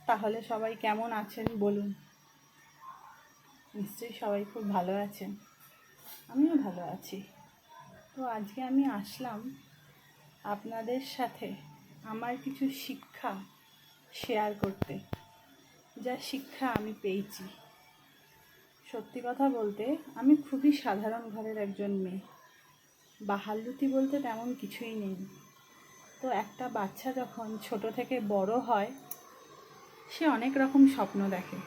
তাহলে সবাই কেমন আছেন বলুন। নিশ্চয়ই সবাই খুব ভালো আছেন, আমিও ভালো আছি। তো আজকে আমি আসলাম আপনাদের সাথে আমার কিছু শিক্ষা শেয়ার করতে, যা শিক্ষা আমি পেয়েছি। সত্যি কথা বলতে আমি খুবই সাধারণ ঘরের একজন মেয়ে, বাহাল্লুতি বলতে তেমন কিছুই নেই। তো একটা বাচ্চা যখন ছোট থেকে বড় হয়, সে অনেক রকম স্বপ্ন দেখে।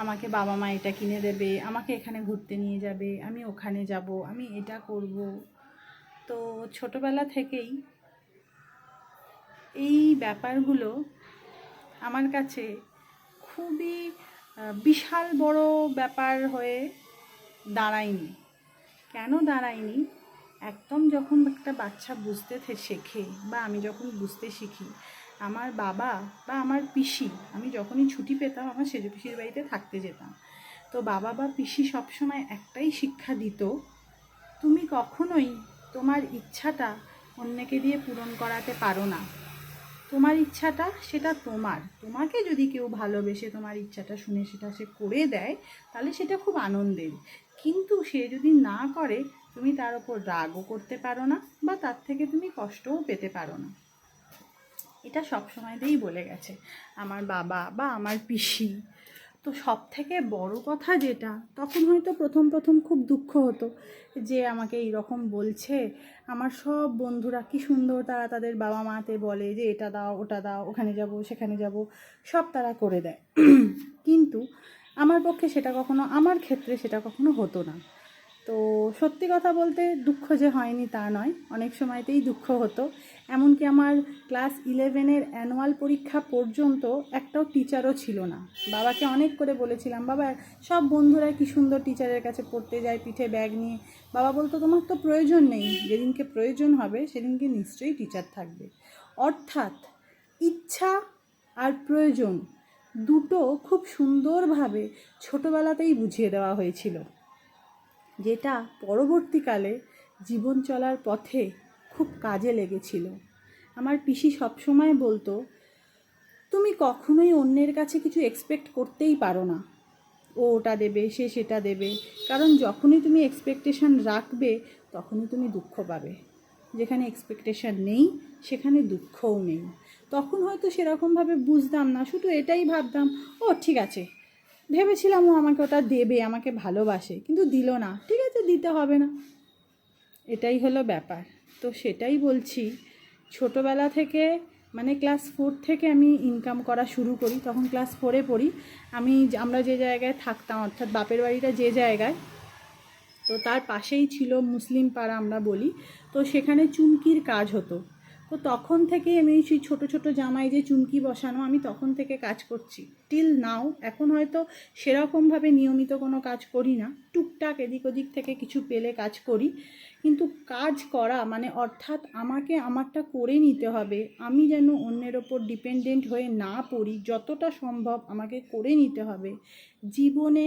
আমাকে বাবা মা এটা কিনে দেবে, আমাকে এখানে ঘুরতে নিয়ে যাবে, আমি ওখানে যাব, আমি এটা করব। তো ছোটবেলা থেকেই এই ব্যাপারগুলো আমার কাছে খুবই বিশাল বড় ব্যাপার হয়ে দাঁড়ায়নি। কেন দাঁড়ায়নি? একদম যখন একটা বাচ্চা বুঝতে শেখে বা আমি যখন বুঝতে শিখি, আমার বাবা বা আমার পিসি, আমি যখনই ছুটি পেতাম আমার সেজো পিসির বাড়িতে থাকতে যেতাম। তো বাবা বা পিসি সবসময় একটাই শিক্ষা দিত, তুমি কখনোই তোমার ইচ্ছাটা অন্যকে দিয়ে পূরণ করাতে পারো না। তোমার ইচ্ছাটা সেটা তোমাকে যদি কেউ ভালোবেসে তোমার ইচ্ছাটা শুনে সেটা সে করে দেয়, তাহলে সেটা খুব আনন্দের। কিন্তু সে যদি না করে, তুমি তার ওপর রাগও করতে পারো না বা তার থেকে তুমি কষ্টও পেতে পারো না। এটা সবসময়তেই বলে গেছে আমার বাবা বা আমার পিসি। তো সব থেকে বড় কথা যেটা, তখন হয়তো প্রথম খুব দুঃখ হতো যে আমাকে এইরকম বলছে। আমার সব বন্ধুরা কি সুন্দর তারা তাদের বাবা মাতে বলে যে এটা দাও ওটা দাও, ওখানে যাব সেখানে যাব, সব তারা করে দেয়। কিন্তু আমার পক্ষে সেটা কখনো, আমার ক্ষেত্রে সেটা কখনো হতো না। তো সত্যি কথা বলতে দুঃখ যে হয়নি তা নয়, অনেক সময়তেই দুঃখ হতো। এমনকি আমার ক্লাস 11-এর অ্যানুয়াল পরীক্ষা পর্যন্ত একটাও টিচারও ছিল না। বাবাকে অনেক করে বলেছিলাম, বাবা সব বন্ধুরা কি সুন্দর টিচারের কাছে পড়তে যায় পিঠে ব্যাগ নিয়ে। বাবা বলতো তোমার তো প্রয়োজন নেই, যেদিনকে প্রয়োজন হবে সেদিনকে নিশ্চয়ই টিচার থাকবে। অর্থাৎ ইচ্ছা আর প্রয়োজন দুটো খুব সুন্দরভাবে ছোটোবেলাতেই বুঝিয়ে দেওয়া হয়েছিল, যেটা পরবর্তীকালে জীবন চলার পথে খুব কাজে লেগেছিল। আমার পিসি সবসময় বলতো, তুমি কখনোই অন্যের কাছে কিছু এক্সপেক্ট করতেই পারো না, ও ওটা দেবে সে সেটা দেবে। কারণ যখনই তুমি এক্সপেকটেশন রাখবে তখনই তুমি দুঃখ পাবে। যেখানে এক্সপেকটেশন নেই সেখানে দুঃখও নেই। তখন হয়তো সেরকমভাবে বুঝতাম না, শুধু এটাই ভাবতাম, ও ঠিক আছে, ভেবেছিলাম ও আমাকে ওটা দেবে, আমাকে ভালোবাসে, কিন্তু দিল না, ঠিক আছে দিতে হবে না, এটাই হলো ব্যাপার। তো সেটাই বলছি, ছোটোবেলা থেকে মানে ক্লাস 4 থেকে আমি ইনকাম করা শুরু করি। তখন ক্লাস 4-এ পড়ি। আমরা যে জায়গায় থাকতাম, অর্থাৎ বাপের বাড়িটা যে জায়গায়, তো তার পাশেই ছিল মুসলিম পাড়া আমরা বলি। তো সেখানে চুমকির কাজ হতো। তো তখন থেকেই আমি সেই ছোটো ছোটো জামায় যে চুমকি বসানো, আমি তখন থেকে কাজ করছি টিল নাও। এখন হয়তো সেরকমভাবে নিয়মিত কোনো কাজ করি না, টুকটাক এদিক ওদিক থেকে কিছু পেলে কাজ করি। কিন্তু কাজ করা মানে অর্থাৎ আমাকে আমারটা করে নিতে হবে, আমি যেন অন্যের ওপর ডিপেন্ডেন্ট হয়ে না পড়ি, যতটা সম্ভব আমাকে করে নিতে হবে। জীবনে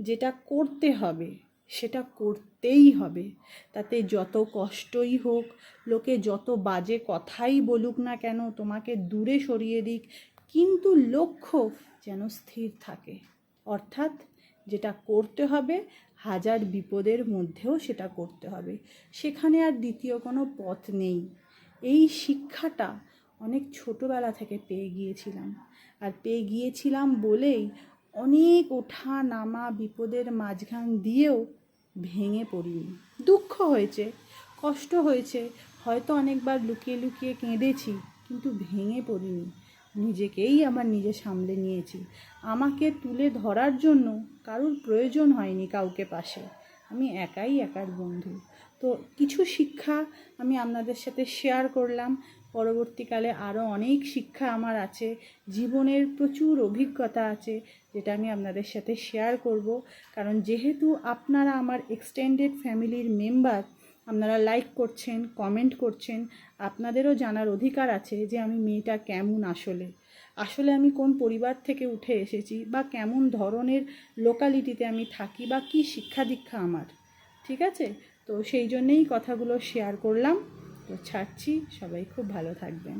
যেটা করতে হবে সেটা করতেই হবে, তাতে যত কষ্টই হোক, লোকে যত বাজে কথাই বলুক না কেন, তোমাকে দূরে সরিয়ে দিক, কিন্তু লক্ষ্য যেন স্থির থাকে। অর্থাৎ যেটা করতে হবে, হাজার বিপদের মধ্যেও সেটা করতে হবে, সেখানে আর দ্বিতীয় কোনো পথ নেই। এই শিক্ষাটা অনেক ছোটোবেলা থেকে পেয়ে গিয়েছিলাম, আর পেয়ে গিয়েছিলাম বলেই অনেক ওঠা নামা বিপদের মাঝখান দিয়েও ভেঙে পড়িনি। দুঃখ হয়েছে, কষ্ট হয়েছে, হয়তো অনেকবার লুকিয়ে লুকিয়ে কেঁদেছি, কিন্তু ভেঙে পড়িনি। নিজেকেই আমার নিজে সামলে নিয়েছি। আমাকে তুলে ধরার জন্য কারোর প্রয়োজন হয়নি কাউকে পাশে, আমি একার বন্ধু। তো কিছু শিক্ষা আমি আপনাদের সাথে শেয়ার করলাম। পরবর্তীকালে আরও অনেক শিক্ষা আমার আছে, জীবনের প্রচুর অভিজ্ঞতা আছে, যেটা আমি আপনাদের সাথে শেয়ার করব। কারণ যেহেতু আপনারা আমার এক্সটেন্ডেড ফ্যামিলির মেম্বার, আপনারা লাইক করছেন, কমেন্ট করছেন, আপনাদেরও জানার অধিকার আছে যে আমি মেয়েটা কেমন, আসলে আমি কোন পরিবার থেকে উঠে এসেছি, বা কেমন ধরনের লোকালিটিতে আমি থাকি, বা কী শিক্ষা দীক্ষা আমার। ঠিক আছে? তো সেই জন্যেই কথাগুলো শেয়ার করলাম। তো ছাড়ছি, সবাই খুব ভালো থাকবেন।